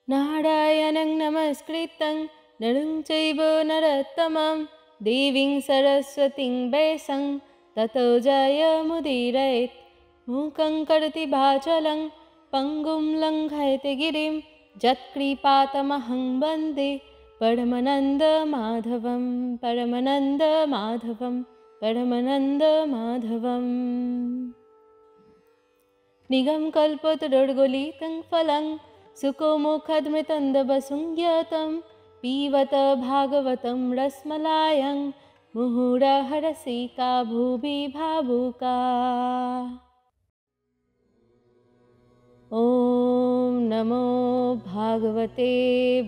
नारायणं नमस्कृतं नरं चैव नरोत्तमं देवीं सरस्वतीं वैसं ततो जयमुदीरयेत्। मूकं करोति वाचालं पङ्गुं लङ्घयते गिरिं यत्कृपातमहं वन्दे परमानन्दमाधवं परमानन्दमाधवं परमानन्दमाधवम्। निगमकल्पतरुर्गलितं फलं सुकोमुखधृतं ज्ञातं पिबत भागवतं रसमलायं मुहुरः रसिका भुवि भावुका। ॐ नमो भागवते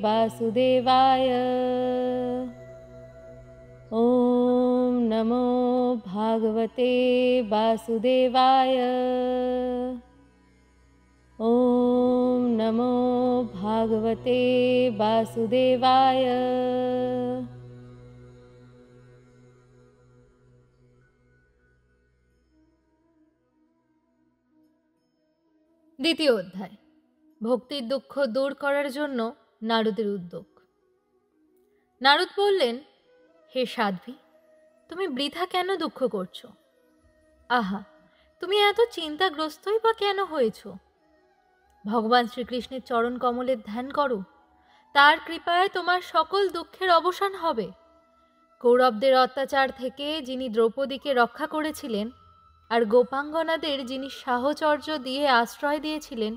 वासुदेवाय। ॐ नमो भागवते वासुदेवाय। ॐ नमो भागवते वासुदेवाय। দ্বিতীয় অধ্যায়, ভক্তির দুঃখ দূর করার জন্য নারদের উদ্যোগ। নারদ বললেন, হে সাধ্বী, তুমি বৃথা কেন দুঃখ করছো? আহা, তুমি এত চিন্তাগ্রস্তই বা কেন হয়েছ? ভগবান শ্রীকৃষ্ণের চরণ কমলের ধ্যান করো, তার কৃপায় তোমার সকল দুঃখের অবসান হবে। কৌরবদের অত্যাচার থেকে যিনি দ্রৌপদীকে রক্ষা করেছিলেন আর গোপাঙ্গনাদের যিনি সাহচর্য দিয়ে আশ্রয় দিয়েছিলেন,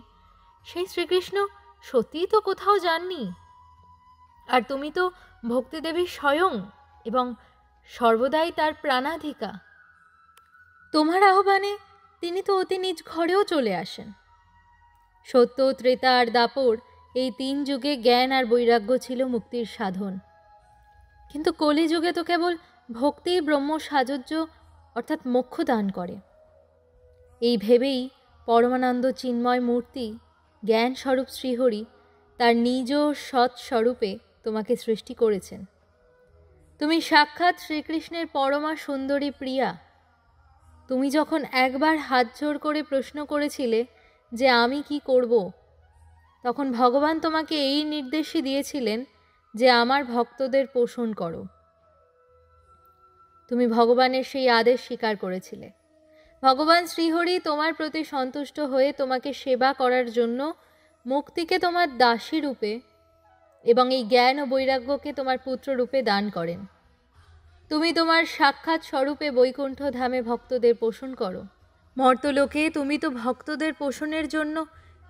সেই শ্রীকৃষ্ণ সত্যিই তো কোথাও যাননি। আর তুমি তো ভক্তিদেবী স্বয়ং এবং সর্বদাই তার প্রাণাধিকা। তোমার আহ্বানে তিনি তো অতি নিজ ঘরেও চলে আসেন। সত্য, ত্রেতা আর দাপর, এই 3 যুগে জ্ঞান আর বৈরাগ্য ছিল মুক্তির সাধন। কিন্তু কলিযুগে তো কেবল ভক্তিই ব্রহ্ম সাযুজ্য অর্থাৎ মোক্ষ দান করে। এই ভেবেই পরমানন্দ চিন্ময় মূর্তি জ্ঞান স্বরূপ শ্রীহরি তার নিজ সৎ স্বরূপে তোমাকে সৃষ্টি করেছেন। তুমি সাক্ষাৎ শ্রীকৃষ্ণের পরমা সুন্দরী প্রিয়া। তুমি যখন একবার হাত জোড় করে প্রশ্ন করেছিলে যে আমি কি করব, তখন ভগবান তোমাকে এই নির্দেশই দিয়েছিলেন যে আমার ভক্তদের পোষণ করো। তুমি ভগবানের সেই আদেশ স্বীকার করেছিলে। ভগবান শ্রীহরি তোমার প্রতি সন্তুষ্ট হয়ে তোমাকে সেবা করার জন্য মুক্তিকে তোমার দাসী রূপে এবং এই জ্ঞান ও বৈরাগ্যকে তোমার পুত্র রূপে দান করেন। তুমি তোমার সাক্ষাৎ স্বরূপে বৈকুণ্ঠ ধামে ভক্তদের পোষণ করো। মর্তলোকে তুমি তো ভক্তদের পোষণের জন্য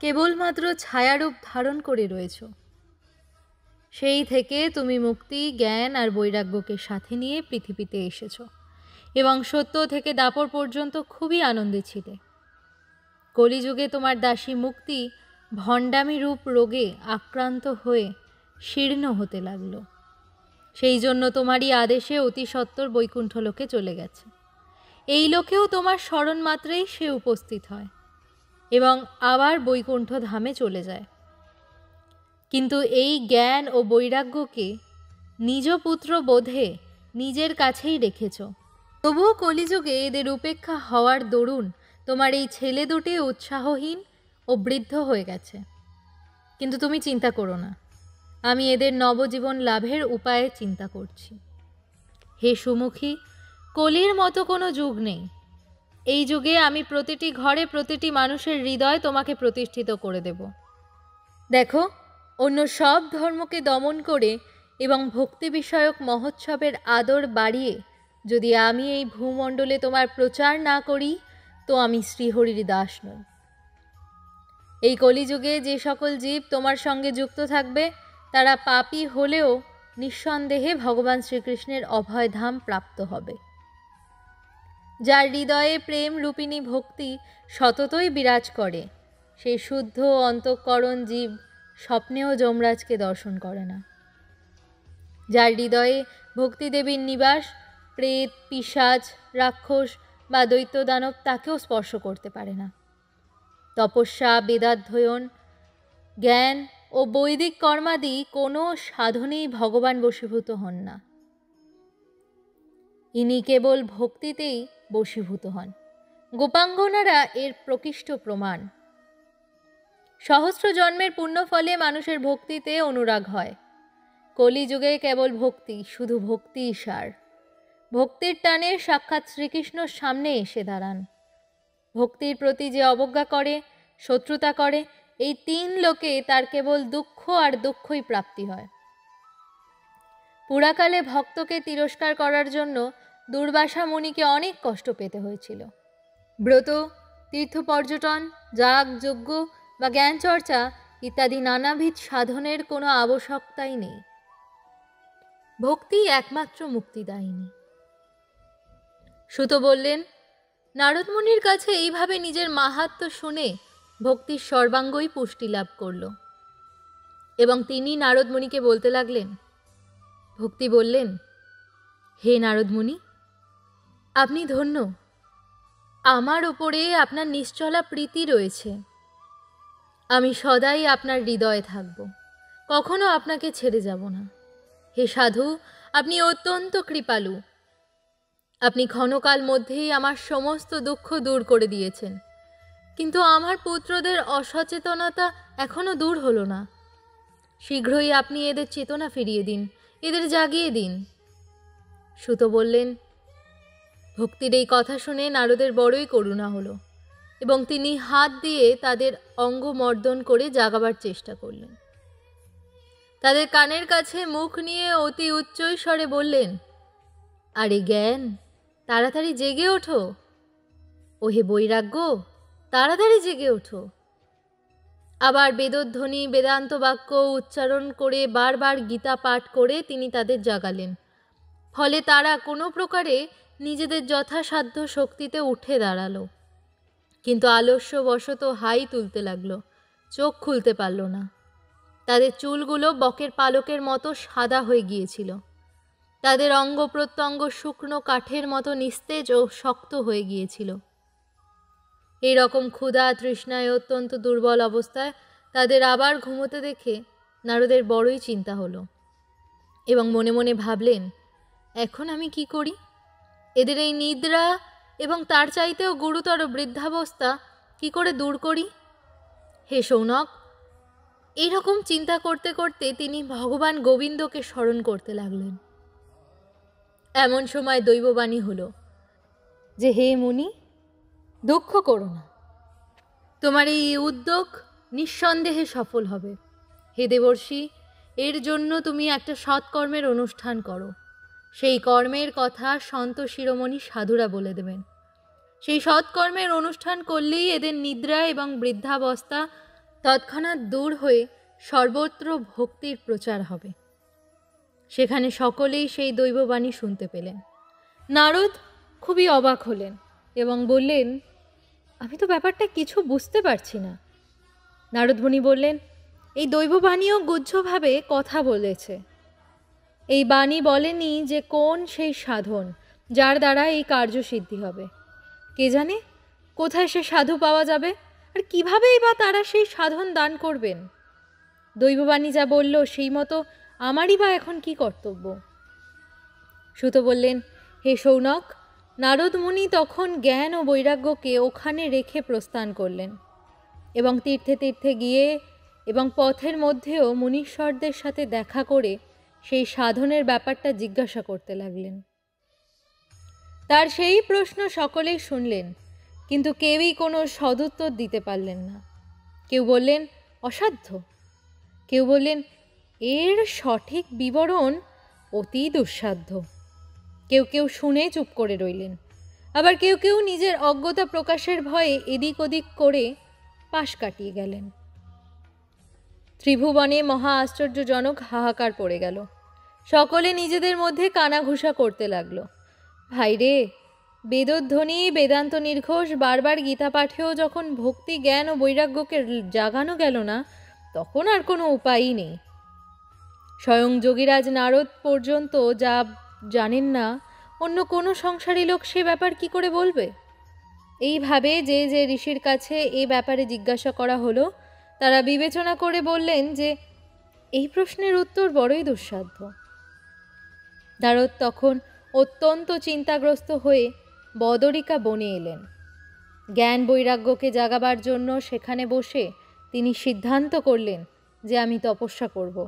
কেবলমাত্র ছায়ারূপ ধারণ করে রয়েছ। সেই থেকে তুমি মুক্তি, জ্ঞান আর বৈরাগ্যকে সাথে নিয়ে পৃথিবীতে এসেছ এবং সত্য থেকে দাপর পর্যন্ত খুবই আনন্দে ছিলে। কলিযুগে তোমার দাসী মুক্তি ভণ্ডামি রূপ রোগে আক্রান্ত হয়ে শীর্ণ হতে লাগলো। সেই জন্য তোমারই আদেশে অতি সত্বর বৈকুণ্ঠ লোকে চলে গেছে। এই লোকেও তোমার স্মরণ মাত্রেই সে উপস্থিত হয় এবং আবার বৈকুণ্ঠ ধামে চলে যায়। কিন্তু এই জ্ঞান ও বৈরাগ্যকে নিজ পুত্র বোধে নিজের কাছেই রেখেছ। তবুও কলিযুগে এদের উপেক্ষা হওয়ার দরুন তোমার এই ছেলে দুটি উৎসাহহীন ও বৃদ্ধ হয়ে গেছে। কিন্তু তুমি চিন্তা করো না, আমি এদের নবজীবন লাভের উপায়ে চিন্তা করছি। হে সুমুখী, কলির মতো কোনো যুগ নেই। এই যুগে আমি প্রতিটি ঘরে প্রতিটি মানুষের হৃদয় তোমাকে প্রতিষ্ঠিত করে দেব। দেখো, অন্য সব ধর্মকে দমন করে এবং ভক্তি বিষয়ক মহোৎসবের আদর বাড়িয়ে যদি আমি এই ভূমণ্ডলে তোমার প্রচার না করি, তো আমি শ্রীহরির দাস নই। এই কলিযুগে যে সকল জীব তোমার সঙ্গে যুক্ত থাকবে, তারা পাপী হলেও নিঃসন্দেহে ভগবান শ্রীকৃষ্ণের অভয়ধাম প্রাপ্ত হবে। যার হৃদয়ে প্রেম রূপিণী ভক্তি সততই বিরাজ করে, সেই শুদ্ধ অন্তঃকরণ জীব স্বপ্নেও যমরাজকে দর্শন করে না। যার হৃদয়ে ভক্তিদেবীর নিবাস, প্রেত, পিশাচ, রাক্ষস বা দৈত্য দানব তাকেও স্পর্শ করতে পারে না। তপস্যা, বেদাধ্যয়ন, জ্ঞান ও বৈদিক কর্মাদি কোনো সাধনেই ভগবান বশীভূত হন না। ইনি কেবল ভক্তিতেই বশীভূত হন। গোপাঙ্গনারা এর প্রকৃষ্ট প্রমাণ। সহস্র জন্মের পুণ্য ফলে মানুষের ভক্তিতে অনুরাগ হয়। কলিযুগে কেবল ভক্তি, শুধু ভক্তিই সার। ভক্তির টানে সাক্ষাৎ শ্রীকৃষ্ণর সামনে এসে দাঁড়ান। ভক্তির প্রতি যে অবজ্ঞা করে, শত্রুতা করে, এই 3 লোকে তার কেবল দুঃখ আর দুঃখই প্রাপ্তি হয়। পুরাকালে ভক্তকে তিরস্কার করার জন্য দুর্বাসা মুনিকে অনেক কষ্ট পেতে হয়েছিল। ব্রত, তীর্থ পর্যটন, যাগ, যজ্ঞ বা জ্ঞান চর্চা ইত্যাদি নানাবিধ সাধনের কোনো আবশ্যকতাই নেই। ভক্তি একমাত্র মুক্তিদায়িনী। সুত বললেন, নারদ মুনির কাছে এইভাবে নিজের মাহাত্ম্য শুনে ভক্তির সর্বাঙ্গই পুষ্টি লাভ করল। এবং তিনি নারদ মুনিকে বলতে লাগলেন। ভক্তি বললেন, হে নারদ মুনি, আপনি ধন্য। আমার ওপরে আপনার নিশ্চলা প্রীতি রয়েছে। আমি সদাই আপনার হৃদয়ে থাকব, কখনো আপনাকে ছেড়ে যাব না। হে সাধু, আপনি অত্যন্ত কৃপালু। আপনি ক্ষণকাল মধ্যেই আমার সমস্ত দুঃখ দূর করে দিয়েছেন, কিন্তু আমার পুত্রদের অসচেতনতা এখনো দূর হলো না। শীঘ্রই আপনি এদের চেতনা ফিরিয়ে দিন, এদের জাগিয়ে দিন। সুত বললেন। ভক্তির এই কথা শুনে নারদের বড়ই করুণা হলো এবং তিনি হাত দিয়ে তাদের অঙ্গ মর্দন করে জাগাবার চেষ্টা করলেন। তাদের কানের কাছে মুখ নিয়ে অতি উচ্চ স্বরে বললেন, আরে জ্ঞান, তাড়াতাড়ি জেগে ওঠো। ওহে বৈরাগ্য, তাড়াতাড়ি জেগে ওঠো। আবার বেদধ্বনি বেদান্ত বাক্য উচ্চারণ করে বারবার গীতা পাঠ করে তিনি তাদের জাগালেন। ফলে তারা কোনো প্রকারে নিজেদের যথাসাধ্য শক্তিতে উঠে দাঁড়ালো, কিন্তু আলস্যবশত হাই তুলতে লাগলো, চোখ খুলতে পারল না। তাদের চুলগুলো বকের পালকের মতো সাদা হয়ে গিয়েছিল। তাদের অঙ্গ প্রত্যঙ্গ শুকনো কাঠের মতো নিস্তেজ ও শক্ত হয়ে গিয়েছিল। এই রকম ক্ষুধা তৃষ্ণায় অত্যন্ত দুর্বল অবস্থায় তাদের আবার ঘুমোতে দেখে নারদের বড়ই চিন্তা হলো এবং মনে মনে ভাবলেন, এখন আমি কি করি? এদের এই নিদ্রা এবং তার চাইতেও গুরুতর বৃদ্ধাবস্থা কি করে দূর করি? হে শৌনক, এইরকম চিন্তা করতে করতে তিনি ভগবান গোবিন্দকে স্মরণ করতে লাগলেন। এমন সময় দৈববাণী হলো যে, হে মুনি, দুঃখ করো না, তোমার এই উদ্যোগ নিঃসন্দেহে সফল হবে। হে দেবর্ষি, এর জন্য তুমি একটা সৎকর্মের অনুষ্ঠান করো। সেই কর্মের কথা সন্ত শিরোমণি সাধুরা বলে দেবেন। সেই সৎকর্মের অনুষ্ঠান করলেই এদের নিদ্রা এবং বৃদ্ধাবস্থা তৎক্ষণাৎ দূর হয়ে সর্বত্র ভক্তির প্রচার হবে। সেখানে সকলেই সেই দৈববাণী শুনতে পেলেন। নারদ খুবই অবাক হলেন এবং বললেন, আমি তো ব্যাপারটা কিছু বুঝতে পারছি না। নারদ মুনি বললেন, এই দৈববাণীও গুহ্যভাবে কথা বলেছে। এই বাণী বলেনি যে কোন সেই সাধন যার দ্বারা এই কার্যসিদ্ধি হবে। কে জানে কোথায় সে সাধু পাওয়া যাবে, আর কীভাবেই বা তারা সেই সাধন দান করবেন। দৈববাণী যা বলল সেই মতো আমারই বা এখন কি কর্তব্য? সুত বললেন, হে শৌনক, নারদ মুনি তখন জ্ঞান ও বৈরাগ্যকে ওখানে রেখে প্রস্থান করলেন এবং তীর্থে তীর্থে গিয়ে এবং পথের মধ্যেও মুনীশ্বরদের সাথে দেখা করে সেই সাধনের ব্যাপারটা জিজ্ঞাসা করতে লাগলেন। তার সেই প্রশ্ন সকলেই শুনলেন, কিন্তু কেউই কোনো সদুত্তর দিতে পারলেন না। কেউ বললেন অসাধ্য, কেউ বললেন এর সঠিক বিবরণ অতি দুঃসাধ্য। কেউ কেউ শুনে চুপ করে রইলেন, আবার কেউ কেউ নিজের অজ্ঞতা প্রকাশের ভয়ে এদিক ওদিক করে পাশ কাটিয়ে গেলেন। ত্রিভুবনে মহা আশ্চর্যজনক হাহাকার পড়ে গেল। সকলে নিজেদের মধ্যে কানাঘুষা করতে লাগলো। ভাইরে, বেদধ্বনি বেদান্ত নির্ঘোষ বারবার গীতা পাঠেও যখন ভক্তি জ্ঞান ও বৈরাগ্যকে জাগানো গেল না, তখন আর কোনো উপায়ই নেই। স্বয়ং যোগীরাজ নারদ পর্যন্ত যা জানেন না, অন্য কোনো সংসারী লোক সে ব্যাপার কি করে বলবে? এইভাবে যে যে ঋষির কাছে এই ব্যাপারে জিজ্ঞাসা করা হলো, তারা বিবেচনা করে বললেন যে এই প্রশ্নের উত্তর বড়ই দুঃসাধ্য। নারদ তখন অত্যন্ত চিন্তাগ্রস্ত হয়ে বদরিকা বনে এলেন। জ্ঞান বৈরাগ্যকে জাগাবার জন্য সেখানে বসে তিনি সিদ্ধান্ত করলেন যে আমি তপস্যা করব।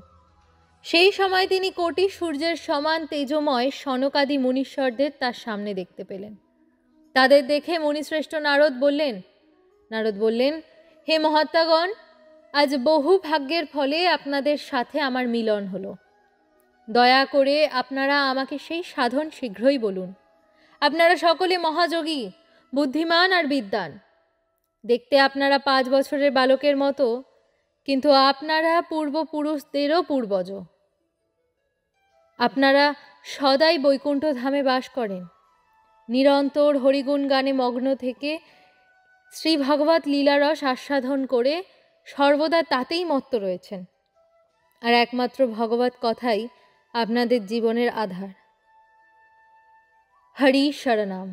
সেই সময় তিনি কোটি সূর্যের সমান তেজময় সনকাদি মুনীশ্বরদের তার সামনে দেখতে পেলেন। তাদের দেখে মুনিশ্রেষ্ঠ নারদ বললেন, হে মহাত্মাগণ, আজ বহু ভাগ্যের ফলে আপনাদের সাথে আমার মিলন হলো। দয়া করে আপনারা আমাকে সেই সাধন শীঘ্রই বলুন। আপনারা সকলে মহাযোগী, বুদ্ধিমান আর বিদ্বান। দেখতে আপনারা 5 বছরের বালকের মতো, কিন্তু আপনারা পূর্বপুরুষদেরও পূর্বজ। আপনারা সদাই বৈকুণ্ঠ ধামে বাস করেন। নিরন্তর হরিগুণ গানে মগ্ন থেকে শ্রী ভগবত লীলারস আস্বাদন করে সর্বদা তাতেই মত্ত রয়েছেন। আর একমাত্র ভগবত কথাই আপনাদের জীবনের আধার। হরি শরণাম,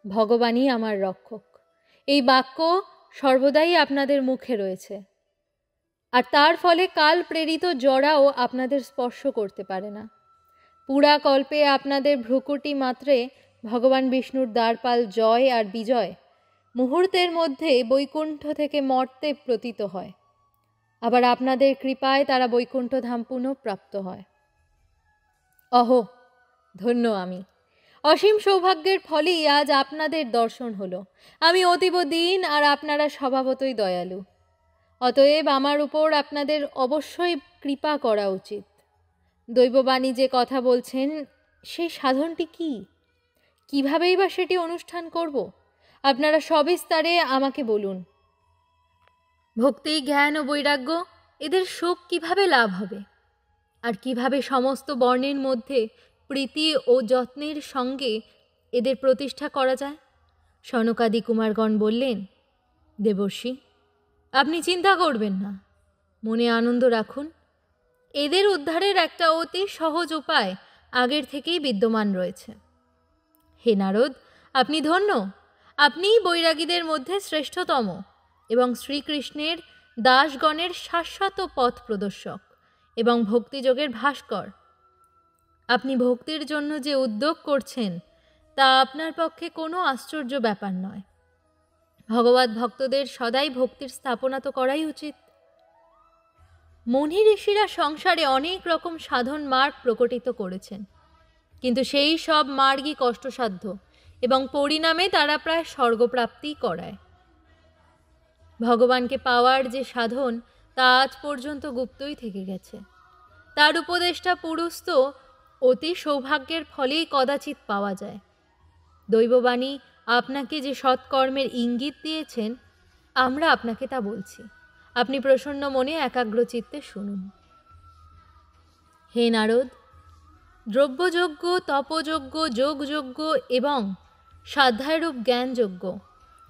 ভগবানই আমার রক্ষক, এই বাক্য সর্বদাই আপনাদের মুখে রয়েছে। আর তার ফলে কাল প্রেরিত জড়াও আপনাদের স্পর্শ করতে পারে না। পুরা কল্পে আপনাদের ভ্রুকুটি মাত্রে ভগবান বিষ্ণুর দ্বারপাল জয় আর বিজয় মুহূর্তের মধ্যে বৈকুণ্ঠ থেকে মর্তে প্রতীত হয়। আবার আপনাদের কৃপায় তারা বৈকুণ্ঠ ধাম পুনঃ প্রাপ্ত হয়। অহো, ধন্য আমি। অসীম সৌভাগ্যের ফলেই আজ আপনাদের দর্শন হলো। আমি অতীব দীন আর আপনারা স্বভাবতই দয়ালু। অতএব আমার উপর আপনাদের অবশ্যই কৃপা করা উচিত। দৈববাণী যে কথা বলছেন সেই সাধনটি কি? কিভাবেই বা সেটি অনুষ্ঠান করব? আপনারা সবিস্তারে আমাকে বলুন। ভক্তি, জ্ঞান ও বৈরাগ্য, এদের সুখ কিভাবে লাভ হবে? আর কিভাবে সমস্ত বর্ণের মধ্যে প্রীতি ও যত্নের সঙ্গে এদের প্রতিষ্ঠা করা যায়? সনকাদি কুমারগণ বললেন, দেবর্ষি, আপনি চিন্তা করবেন না, মনে আনন্দ রাখুন। এদের উদ্ধারের একটা অতি সহজ উপায় আগের থেকেই বিদ্যমান রয়েছে। হে নারদ, আপনি ধন্য। আপনিই বৈরাগীদের মধ্যে শ্রেষ্ঠতম এবং শ্রীকৃষ্ণের দাসগণের শাশ্বত পথ প্রদর্শক এবং ভক্তিযোগের ভাস্কর। আপনি ভক্তির জন্য যে উদ্যোগ করছেন তা আপনার পক্ষে কোনো আশ্চর্য ব্যাপার নয়। ভগবত ভক্তদের সদাই ভক্তির স্থাপনা তো করাই উচিত। মুনি ঋষিরা সংসারে অনেক রকম সাধন মার্গ প্রকটিত করেছেন, কিন্তু সেই সব মার্গই কষ্টসাধ্য এবং পরিণামে তারা প্রায় স্বর্গপ্রাপ্তি করায়। ভগবানকে পাওয়ার যে সাধন তা আজ পর্যন্ত গুপ্তই থেকে গেছে। তার উপদেষ্টা পুরুষ তো অতি সৌভাগ্যের ফলেই কদাচিৎ পাওয়া যায়। দৈববাণী আপনাকে যে সৎকর্মের ইঙ্গিত দিয়েছেন, আমরা আপনাকে তা বলছি। আপনি প্রসন্ন মনে একাগ্রচিত্তে শুনুন। হে নারদ, দ্রব্যযজ্ঞ, তপযজ্ঞ, যোগযজ্ঞ এবং সাধ্যায়রূপ জ্ঞানযজ্ঞ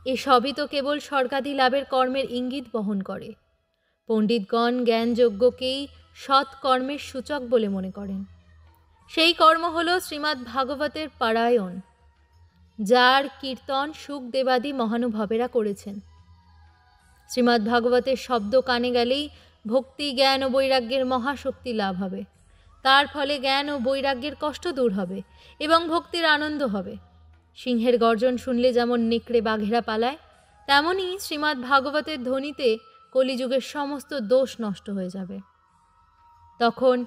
এসবই তো কেবল স্বর্গাদি লাভের কর্মের ইঙ্গিত বহন করে। পণ্ডিতগণ জ্ঞানযজ্ঞকেই সৎকর্মের সূচক বলে মনে করেন। সেই কর্ম হল শ্রীমদ্ ভাগবতের পারায়ণ, যার কীর্তন শুকদেবাদি মহানুভবেরা করেছেন। শ্রীমদ্ ভাগবতের শব্দ কানে গেলেই ভক্তি, জ্ঞান ও বৈরাগ্যের মহাশক্তি লাভ হবে। তার ফলে জ্ঞান ও বৈরাগ্যের কষ্ট দূর হবে এবং ভক্তির আনন্দ হবে। সিংহের গর্জন শুনলে যেমন নেকড়ে বাঘেরা পালায়, তেমনি শ্রীমদ্ ভাগবতের ধ্বনিতে কলিযুগের সমস্ত দোষ নষ্ট হয়ে যাবে। তখন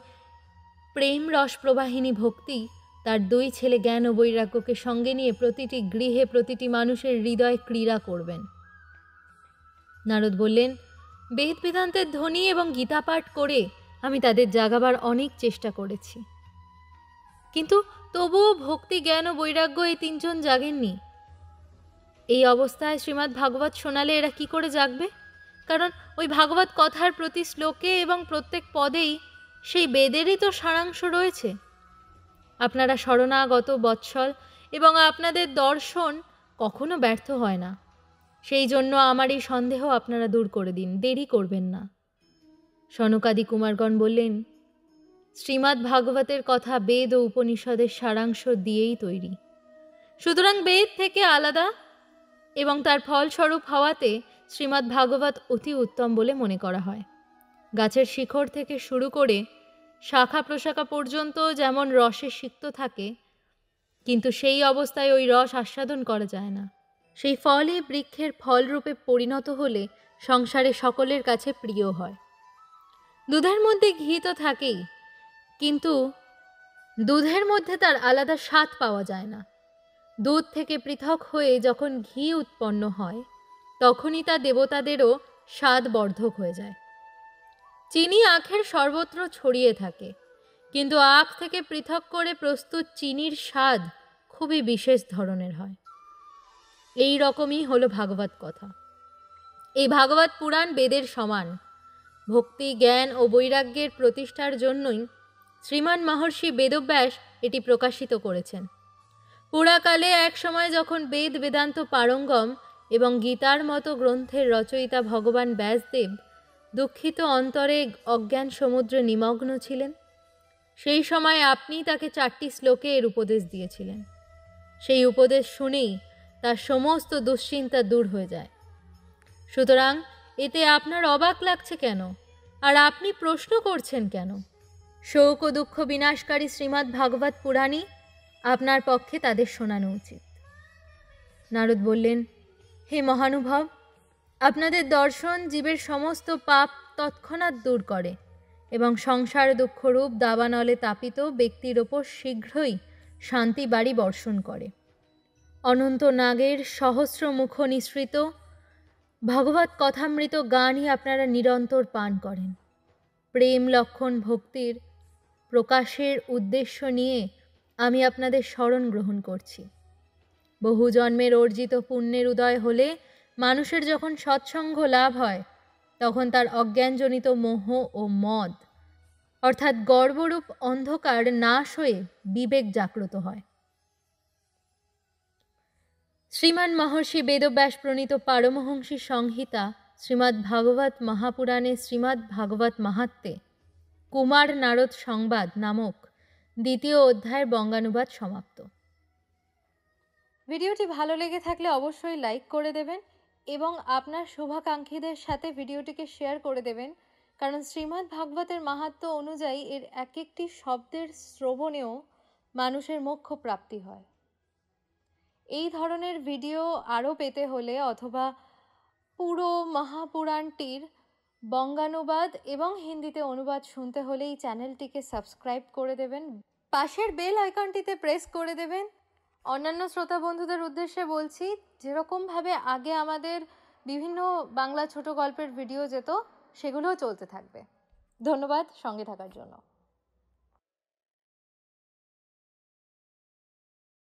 প্রেম রস প্রবাহিনী ভক্তি তার 2 ছেলে জ্ঞান ও বৈরাগ্যকে সঙ্গে নিয়ে প্রতিটি গৃহে প্রতিটি মানুষের হৃদয়ে ক্রীড়া করবেন। নারদ বললেন, বেদ বেদান্তের ধ্বনি এবং গীতা পাঠ করে আমি তাদের জাগাবার অনেক চেষ্টা করেছি, কিন্তু তবুও ভক্তি, জ্ঞান ও বৈরাগ্য এই 3 জন জাগেননি। এই অবস্থায় শ্রীমদ্ ভাগবত শোনালে এরা কি করে জাগবে? কারণ ওই ভাগবত কথার প্রতি শ্লোকে এবং প্রত্যেক পদেই সেই বেদেরই তো সারাংশ রয়েছে। আপনারা শরণাগত বৎসল এবং আপনাদের দর্শন কখনো ব্যর্থ হয় না। সেই জন্য আমার এই সন্দেহ আপনারা দূর করে দিন, দেরি করবেন না। সনকাদি কুমারগণ বললেন, শ্রীমদ্ ভাগবতের কথা বেদ ও উপনিষদের সারাংশ দিয়েই তৈরি। সুতরাং বেদ থেকে আলাদা এবং তার ফলস্বরূপ হওয়াতে শ্রীমদ্ ভাগবত অতি উত্তম বলে মনে করা হয়। গাছের শিখর থেকে শুরু করে শাখা প্রশাখা পর্যন্ত যেমন রসে সিক্ত থাকে, কিন্তু সেই অবস্থায় ওই রস আস্বাদন করা যায় না। সেই ফলে বৃক্ষের ফলরূপে পরিণত হলে সংসারে সকলের কাছে প্রিয় হয়। দুধের মধ্যে ঘি তো থাকেই, কিন্তু দুধের মধ্যে তার আলাদা স্বাদ পাওয়া যায় না। দুধ থেকে পৃথক হয়ে যখন ঘি উৎপন্ন হয়, তখনই তা দেবতাদেরও স্বাদ বর্ধক হয়ে যায়। চিনি আখের সর্বত্র ছড়িয়ে থাকে, কিন্তু আখ থেকে পৃথক করে প্রস্তুত চিনির স্বাদ খুবই বিশেষ ধরনের হয়। এই রকমই হলো ভাগবত কথা। এই ভাগবত পুরাণ বেদের সমান। ভক্তি, জ্ঞান ও বৈরাগ্যের প্রতিষ্ঠার জন্যই শ্রীমান মহর্ষি বেদব্যাস এটি প্রকাশিত করেছেন। পুরাকালে এক সময় যখন বেদ বেদান্ত পারঙ্গম এবং গীতার মতো গ্রন্থের রচয়িতা ভগবান ব্যাসদেব দুঃখিত অন্তরে অজ্ঞান সমুদ্রে নিমগ্ন ছিলেন, সেই সময় আপনি তাকে 4টি শ্লোকে এর উপদেশ দিয়েছিলেন। সেই উপদেশ শুনেই তার সমস্ত দুশ্চিন্তা দূর হয়ে যায়। সুতরাং এতে আপনার অবাক লাগছে কেন, আর আপনি প্রশ্ন করছেন কেন? শোক ও দুঃখ বিনাশকারী শ্রীমদ্ ভাগবত পুরাণই আপনার পক্ষে তাদের শোনানো উচিত। নারদ বললেন, হে মহানুভব, আপনাদের দর্শন জীবের সমস্ত পাপ তৎক্ষণাৎ দূর করে এবং সংসার দুঃখরূপ দাবানলে তাপিত ব্যক্তির ওপর শীঘ্রই শান্তি বাড়ি বর্ষণ করে। অনন্ত নাগের সহস্র মুখ নিঃসৃত ভগবত কথামৃত গানই আপনারা নিরন্তর পান করেন। প্রেম লক্ষণ ভক্তির প্রকাশের উদ্দেশ্য নিয়ে আমি আপনাদের শরণ গ্রহণ করছি। বহু জন্মের অর্জিত পুণ্যের উদয় হলে মানুষের যখন সৎসঙ্গ লাভ হয়, তখন তার অজ্ঞানজনিত মোহ ও মদ অর্থাৎ গর্বরূপ অন্ধকার নাশ হয়ে বিবেক জাগ্রত হয়। শ্রীমান মহর্ষি বেদব্যাস প্রণীত পারমহংসী সংহিতা শ্রীমদ্ ভাগবত মহাপুরাণে শ্রীমদ্ ভাগবত মাহাত্ম্যে কুমার নারদ সংবাদ নামক 2য় অধ্যায়ের বঙ্গানুবাদ সমাপ্ত। ভিডিওটি ভালো লেগে থাকলে অবশ্যই লাইক করে দেবেন এবং আপনার শুভাকাঙ্ক্ষীদের সাথে ভিডিওটিকে শেয়ার করে দেবেন, কারণ শ্রীমদ্ ভাগবতের মাহাত্ম্য অনুযায়ী এর এক একটি শব্দের শ্রবণেও মানুষের মোক্ষ প্রাপ্তি হয়। এই ধরনের ভিডিও আরও পেতে হলে অথবা পুরো মহাপুরাণটির বঙ্গানুবাদ এবং হিন্দিতে অনুবাদ শুনতে হলে এই চ্যানেলটিকে সাবস্ক্রাইব করে দেবেন, পাশের বেল আইকনটিতে প্রেস করে দেবেন। অন্যান্য শ্রোতা বন্ধুদের উদ্দেশ্যে বলছি, যেরকমভাবে আগে আমাদের বিভিন্ন বাংলা ছোট গল্পের ভিডিও যেত, সেগুলোও চলতে থাকবে। ধন্যবাদ সঙ্গে থাকার জন্য।